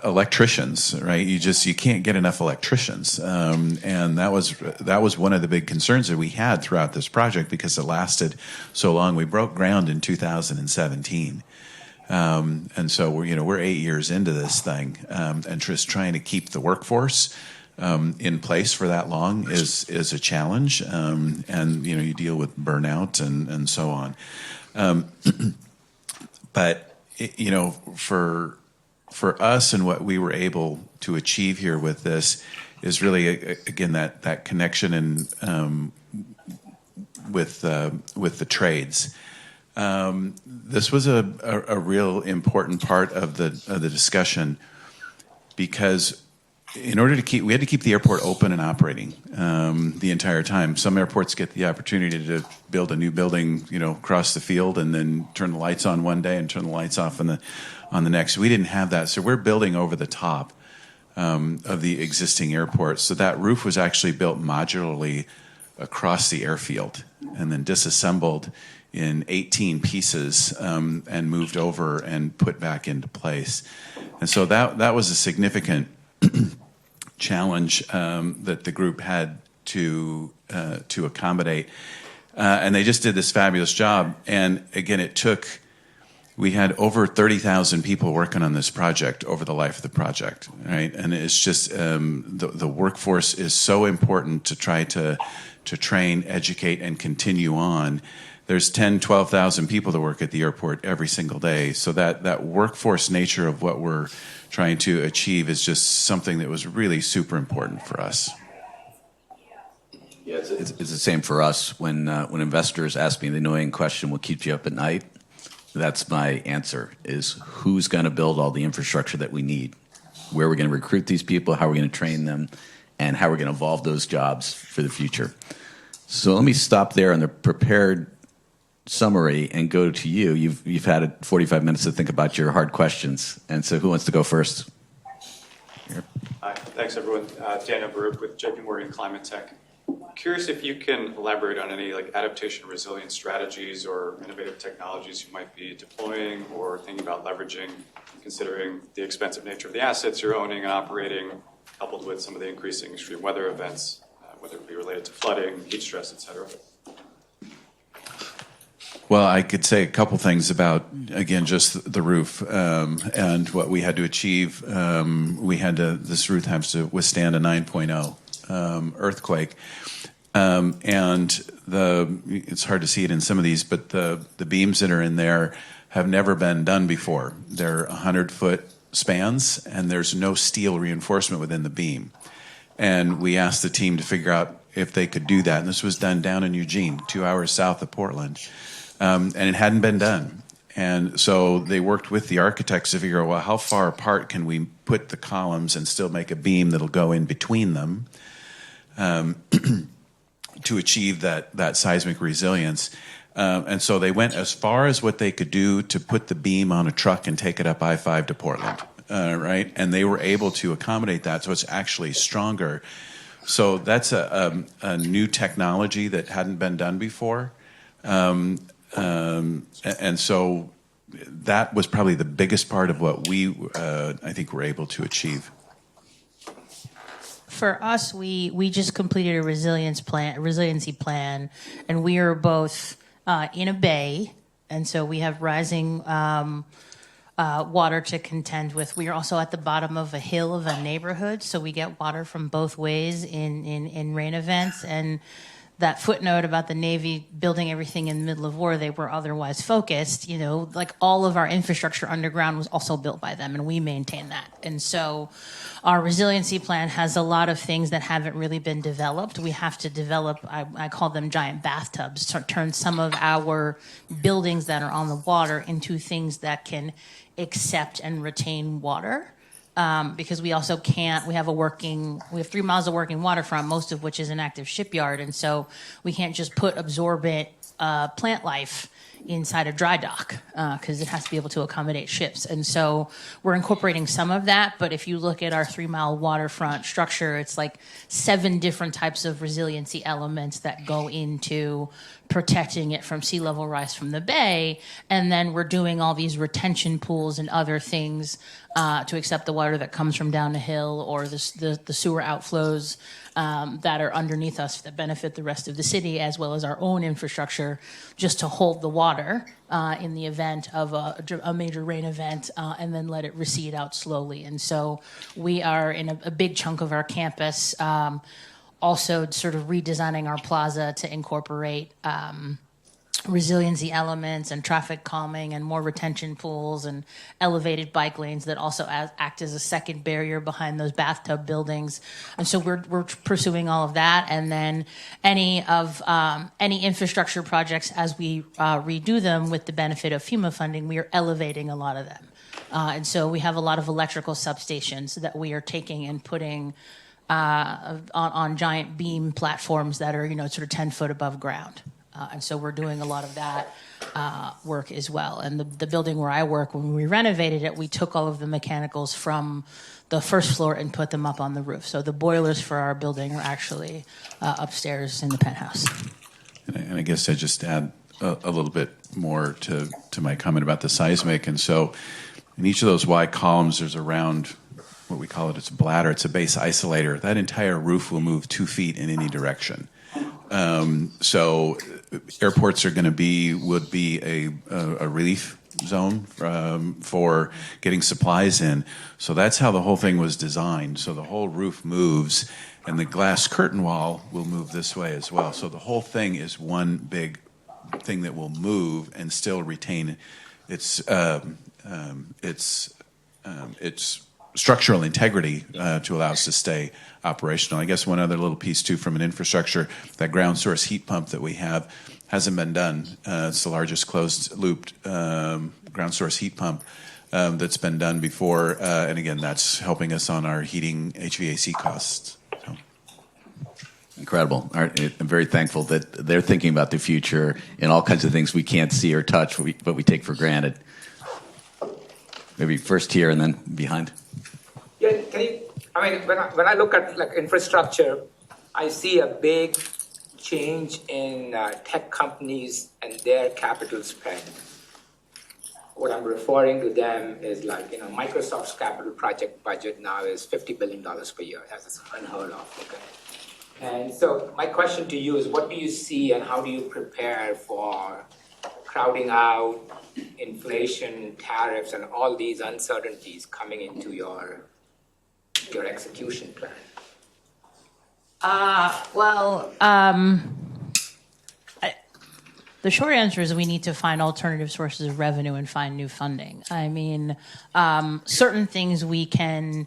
electricians, right? You can't get enough electricians. And that was one of the big concerns that we had throughout this project because it lasted so long. We broke ground in 2017. And so we're 8 years into this thing, and just trying to keep the workforce in place for that long is a challenge. And you deal with burnout and so on. But for us and what we were able to achieve here with this is really again that connection and with the trades. This was a real important part of the discussion because we had to keep the airport open and operating the entire time. Some airports get the opportunity to build a new building, across the field, and then turn the lights on one day and turn the lights off on the next. We didn't have that, so we're building over the top of the existing airport. So that roof was actually built modularly across the airfield and then disassembled in 18 pieces and moved over and put back into place. And so that was a significant challenge that the group had to accommodate. And they just did this fabulous job. And again, we had over 30,000 people working on this project over the life of the project, right? And it's just the workforce is so important to try to train, educate, and continue on. There's 10, 12,000 people that work at the airport every single day. So that workforce nature of what we're trying to achieve is just something that was really super important for us. Yeah, it's the same for us. When investors ask me the annoying question, what keeps you up at night? That's my answer, is who's going to build all the infrastructure that we need? Where are we going to recruit these people? How are we going to train them? And how are we going to evolve those jobs for the future? So let me stop there on the prepared summary and go to you. You've had 45 minutes to think about your hard questions. And so who wants to go first? Here. Hi, thanks everyone. Daniel Baruch with JP Morgan Climate Tech. Curious if you can elaborate on any adaptation resilience strategies or innovative technologies you might be deploying or thinking about leveraging, considering the expensive nature of the assets you're owning and operating, coupled with some of the increasing extreme weather events, whether it be related to flooding, heat stress, et cetera. Well, I could say a couple things about, again, just the roof and what we had to achieve. This roof has to withstand a 9.0 earthquake. And it's hard to see it in some of these, but the beams that are in there have never been done before. They're 100-foot spans, and there's no steel reinforcement within the beam. And we asked the team to figure out if they could do that. And this was done down in Eugene, 2 hours south of Portland. And it hadn't been done. And so they worked with the architects to figure out, well, how far apart can we put the columns and still make a beam that'll go in between them to achieve that seismic resilience. And so they went as far as what they could do to put the beam on a truck and take it up I-5 to Portland, right? And they were able to accommodate that, so it's actually stronger. So that's a new technology that hadn't been done before. And so that was probably the biggest part of what we, I think, were able to For us, we just completed a resiliency plan, and we are both in a bay, and so we have rising water to contend with. We are also at the bottom of a hill of a neighborhood, so we get water from both ways in rain events. And that footnote about the Navy building everything in the middle of war, they were otherwise focused, all of our infrastructure underground was also built by them, and we maintain that. And so our resiliency plan has a lot of things that haven't really been developed. We have to develop, I call them giant bathtubs, to turn some of our buildings that are on the water into things that can accept and retain water. Because we also can't, we have 3 miles of working waterfront, most of which is an active shipyard. And so we can't just put absorbent plant life inside a dry dock because it has to be able to accommodate ships. And so we're incorporating some of that. But if you look at our 3-mile waterfront structure, it's like 7 different types of resiliency elements that go into protecting it from sea level rise from the bay. And then we're doing all these retention pools and other things to accept the water that comes from down the hill or the sewer outflows that are underneath us that benefit the rest of the city, as well as our own infrastructure, just to hold the water in the event of a major rain event and then let it recede out slowly. And so we are in a big chunk of our campus also sort of redesigning our plaza to incorporate resiliency elements and traffic calming and more retention pools and elevated bike lanes that also act as a second barrier behind those bathtub buildings. And so we're pursuing all of that. And then any infrastructure projects as we redo them with the benefit of FEMA funding, we are elevating a lot of them. And so we have a lot of electrical substations that we are taking and putting on giant beam platforms that are, sort of 10 foot above ground. And so we're doing a lot of that work as well. And the building where I work, when we renovated it, we took all of the mechanicals from the first floor and put them up on the roof. So the boilers for our building are actually upstairs in the penthouse. And I guess I just add a little bit more to my comment about the seismic. And so in each of those Y columns, there's a round, what we call it, it's a bladder, it's a base isolator. That entire roof will move 2 feet in any direction. So airports would be a relief zone for getting supplies in. So that's how the whole thing was designed. So the whole roof moves, and the glass curtain wall will move this way as well. So the whole thing is one big thing that will move and still retain its structural integrity to allow us to stay operational. I guess one other little piece too from an infrastructure, that ground source heat pump that we have hasn't been done. It's the largest closed looped ground source heat pump that's been done before. And again, that's helping us on our heating HVAC costs. So. Incredible. I'm very thankful that they're thinking about the future and all kinds of things we can't see or touch, but we take for granted. Maybe first here and then behind. Yeah, when I look at infrastructure, I see a big change in tech companies and their capital spend. What I'm referring to them is Microsoft's capital project budget now is $50 billion per year. That's unheard of. Okay? And so my question to you is, what do you see and how do you prepare for crowding out, inflation, tariffs, and all these uncertainties coming into your execution plan? The short answer is we need to find alternative sources of revenue and find new funding. I mean, certain things we can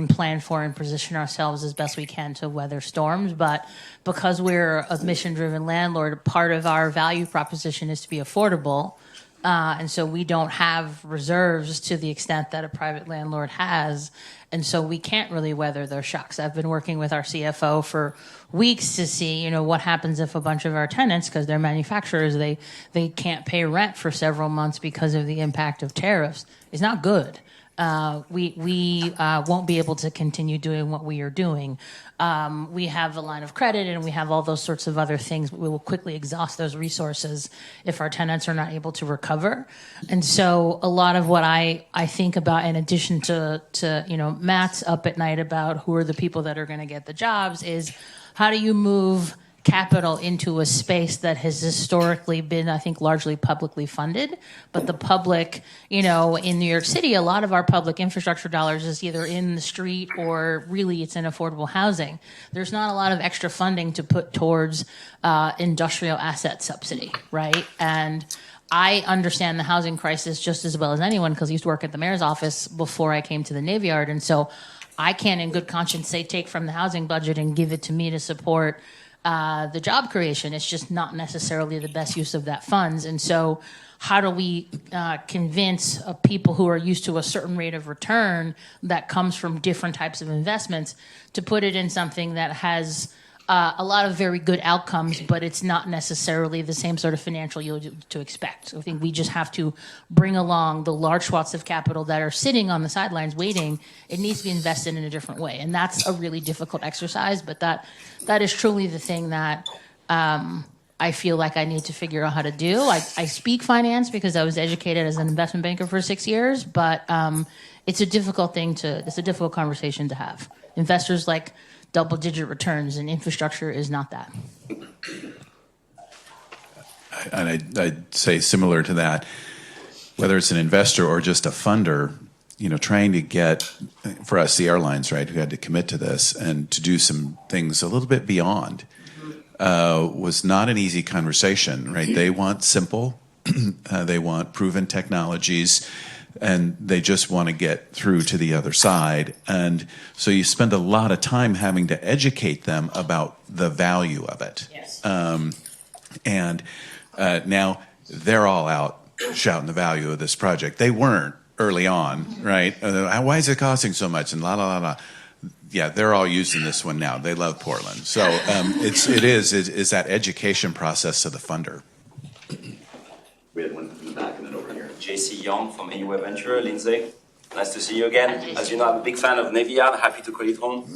plan for and position ourselves as best we can to weather storms, but because we're a mission-driven landlord, part of our value proposition is to be affordable. And so we don't have reserves to the extent that a private landlord has. And so we can't really weather those shocks. I've been working with our CFO for weeks to see, what happens if a bunch of our tenants, because they're manufacturers, they can't pay rent for several months because of the impact of tariffs. It's not good. We won't be able to continue doing what we are doing. We have a line of credit and we have all those sorts of other things. We will quickly exhaust those resources if our tenants are not able to recover. And so a lot of what I think about, in addition to Matt's up at night about who are the people that are going to get the jobs, is how do you move capital into a space that has historically been, I think, largely publicly funded. But the public, in New York City, a lot of our public infrastructure dollars is either in the street or really it's in affordable housing. There's not a lot of extra funding to put towards industrial asset subsidy, right? And I understand the housing crisis just as well as anyone because I used to work at the mayor's office before I came to the Navy Yard. And so I can't in good conscience say take from the housing budget and give it to me to support the job creation. It's just not necessarily the best use of that funds. And so how do we convince people who are used to a certain rate of return that comes from different types of investments to put it in something that has a lot of very good outcomes, but it's not necessarily the same sort of financial yield to expect. So I think we just have to bring along the large swaths of capital that are sitting on the sidelines waiting. It needs to be invested in a different way. And that's a really difficult exercise, but that is truly the thing that I feel like I need to figure out how to do. I speak finance because I was educated as an investment banker for 6 years, but it's a difficult conversation to have. Investors like double-digit returns, and infrastructure is not that. And I'd say similar to that, whether it's an investor or just a funder, trying to get, for us, the airlines, right, who had to commit to this and to do some things a little bit beyond, was not an easy conversation, right? They want simple, they want proven technologies, and they just want to get through to the other side. And so you spend a lot of time having to educate them about the value of it. Yes. And now they're all out shouting the value of this project. They weren't early on, right? Why is it costing so much? And la, la, la, la. Yeah, they're all using this one now. They love Portland. So it is that education process to the funder. We had one in the back and then over here. JC Young from Anywhere Venture. Lindsay, nice to see you again. As you know, I'm a big fan of Navy Yard. Happy to call it home.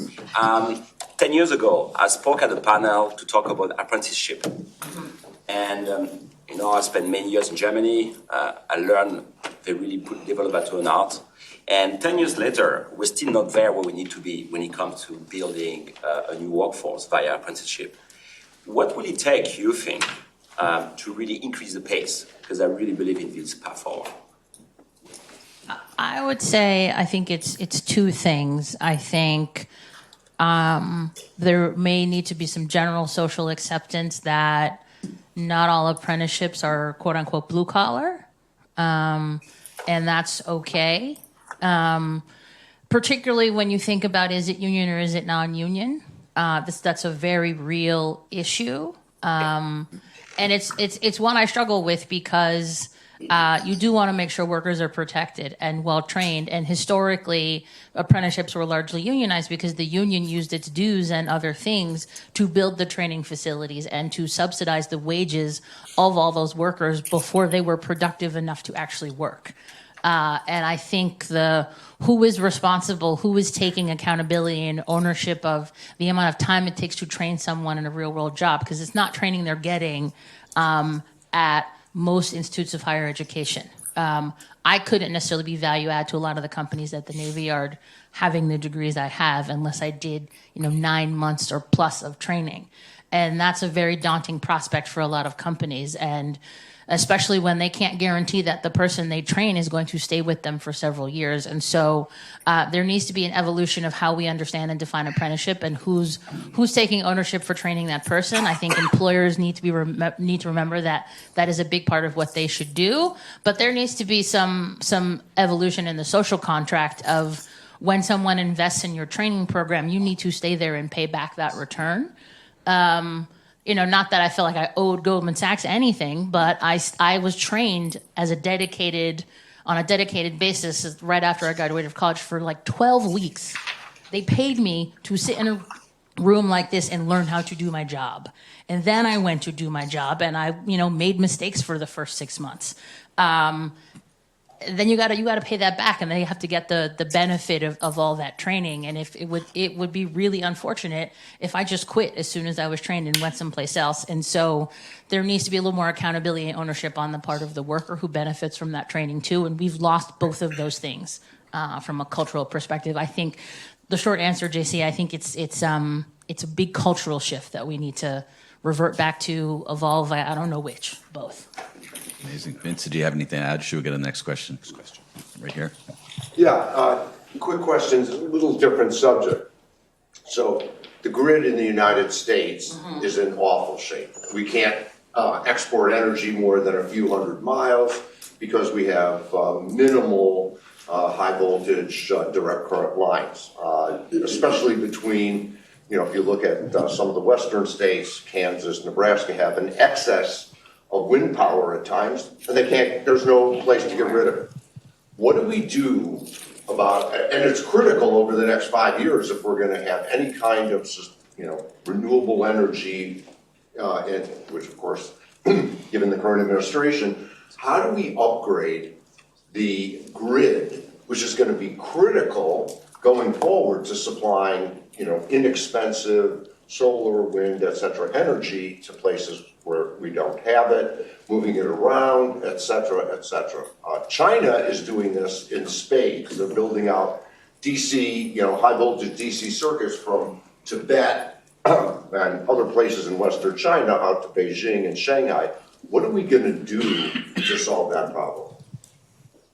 10 years ago, I spoke at a panel to talk about apprenticeship. And, I spent many years in Germany. I learned they really develop that to an art. And 10 years later, we're still not there where we need to be when it comes to building a new workforce via apprenticeship. What will it take, you think, to really increase the pace? Because I really believe in this path forward. I would say I think it's two things. I think there may need to be some general social acceptance that not all apprenticeships are quote unquote blue collar, and that's okay. Particularly when you think about, is it union or is it non-union? That's a very real issue. And it's one I struggle with because you do want to make sure workers are protected and well trained. And historically, apprenticeships were largely unionized because the union used its dues and other things to build the training facilities and to subsidize the wages of all those workers before they were productive enough to actually work. And I think who is responsible, who is taking accountability and ownership of the amount of time it takes to train someone in a real world job, because it's not training they're getting at most institutes of higher education. I couldn't necessarily be value add to a lot of the companies at the Navy Yard having the degrees I have unless I did 9 months or plus of training. And that's a very daunting prospect for a lot of companies. And especially when they can't guarantee that the person they train is going to stay with them for several years. And so there needs to be an evolution of how we understand and define apprenticeship and who's taking ownership for training that person. I think employers need to remember that is a big part of what they should do. But there needs to be some evolution in the social contract of when someone invests in your training program, you need to stay there and pay back that return. Not that I felt like I owed Goldman Sachs anything, but I was trained on a dedicated basis right after I graduated from college for like 12 weeks. They paid me to sit in a room like this and learn how to do my job. And then I went to do my job and I, made mistakes for the first 6 months. Then you gotta pay that back, and then you have to get the benefit of all that training. And if it would be really unfortunate if I just quit as soon as I was trained and went someplace else. And so there needs to be a little more accountability and ownership on the part of the worker who benefits from that training too. And we've lost both of those things from a cultural perspective. I think the short answer, JC, I think it's a big cultural shift that we need to revert back to, evolve. I don't know which, both. Amazing. Vince, do you have anything to add? Should we go to the next question? Next question. Right here. Yeah, quick questions, a little different subject. So the grid in the United States is in awful shape. We can't export energy more than a few hundred miles because we have minimal high voltage direct current lines, especially between, if you look at some of the western states, Kansas, Nebraska have an excess of wind power at times, and there's no place to get rid of it. What do we do about, and it's critical over the next 5 years if we're going to have any kind of renewable energy, and which of course, given the current administration, how do we upgrade the grid, which is going to be critical going forward to supplying, inexpensive solar, wind, et cetera, energy to places where we don't have it, moving it around, et cetera, et cetera. China is doing this in spades. They're building out DC, high voltage DC circuits from Tibet and other places in Western China out to Beijing and Shanghai. What are we going to do to solve that problem?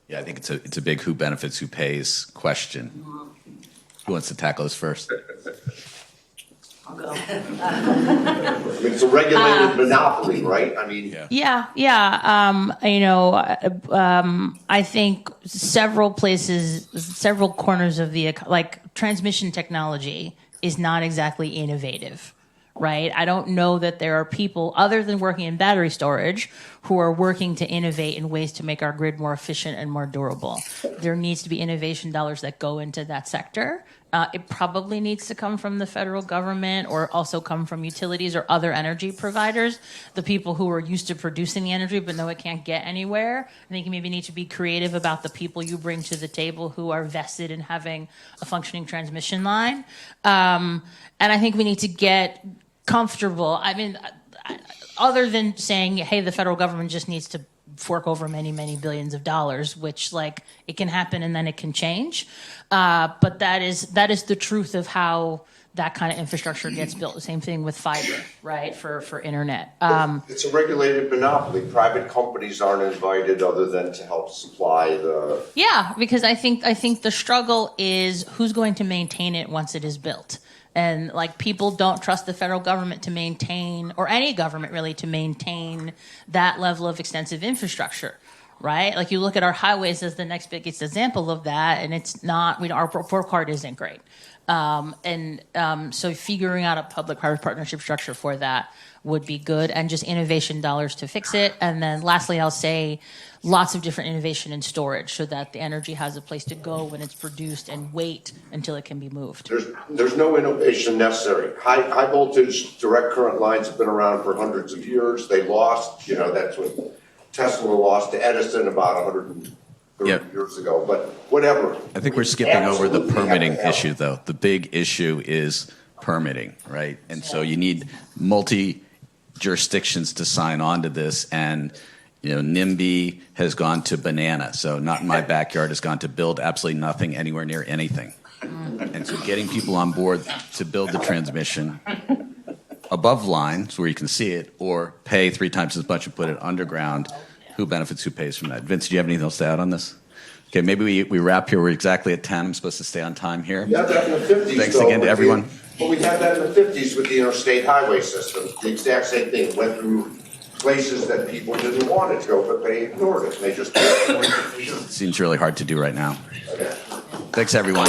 Yeah, I think it's a big who benefits, who pays question. Who wants to tackle this first? I'll go. It's a regulated monopoly, right? I think several places, several corners of like transmission technology is not exactly innovative, right? I don't know that there are people other than working in battery storage who are working to innovate in ways to make our grid more efficient and more durable. There needs to be innovation dollars that go into that sector. It probably needs to come from the federal government or also come from utilities or other energy providers, the people who are used to producing the energy but know it can't get anywhere. I think you maybe need to be creative about the people you bring to the table who are vested in having a functioning transmission line. And I think we need to get comfortable. Other than saying, hey, the federal government just needs to fork over many, many billions of dollars, which it can happen and then it can change. But that is the truth of how that kind of infrastructure gets built. The same thing with fiber, right, for internet. It's a regulated monopoly. Private companies aren't invited other than to help supply the... Yeah, because I think the struggle is who's going to maintain it once it is built. And people don't trust the federal government to maintain, or any government really, to maintain that level of extensive infrastructure, right? You look at our highways as the next biggest example of that, and it's not, our report card isn't great. So figuring out a public-private partnership structure for that would be good, and just innovation dollars to fix it. And then lastly, I'll say lots of different innovation in storage so that the energy has a place to go when it's produced and wait until it can be moved. There's no innovation necessary. High voltage direct current lines have been around for hundreds of years. They lost, that's what Tesla lost to Edison about 130 years ago, but whatever. I think we're skipping over the permitting issue, though. The big issue is permitting, right? And so you need multi-jurisdictions to sign on to this, and NIMBY has gone to banana, so not in my backyard, has gone to build absolutely nothing anywhere near anything. And so getting people on board to build the transmission above line, so where you can see it, or pay 3 times as much and put it underground, who benefits, who pays from that? Vince, do you have anything else to add on this? Okay, maybe we wrap here. We're exactly at 10. I'm supposed to stay on time here. We had that in the 50s. Thanks again to everyone. Well, we had that in the 50s with the interstate highway system. The exact same thing. Went through places that people didn't want it to go, but they ignored it. They just... Seems really hard to do right now. Okay. Thanks, everyone.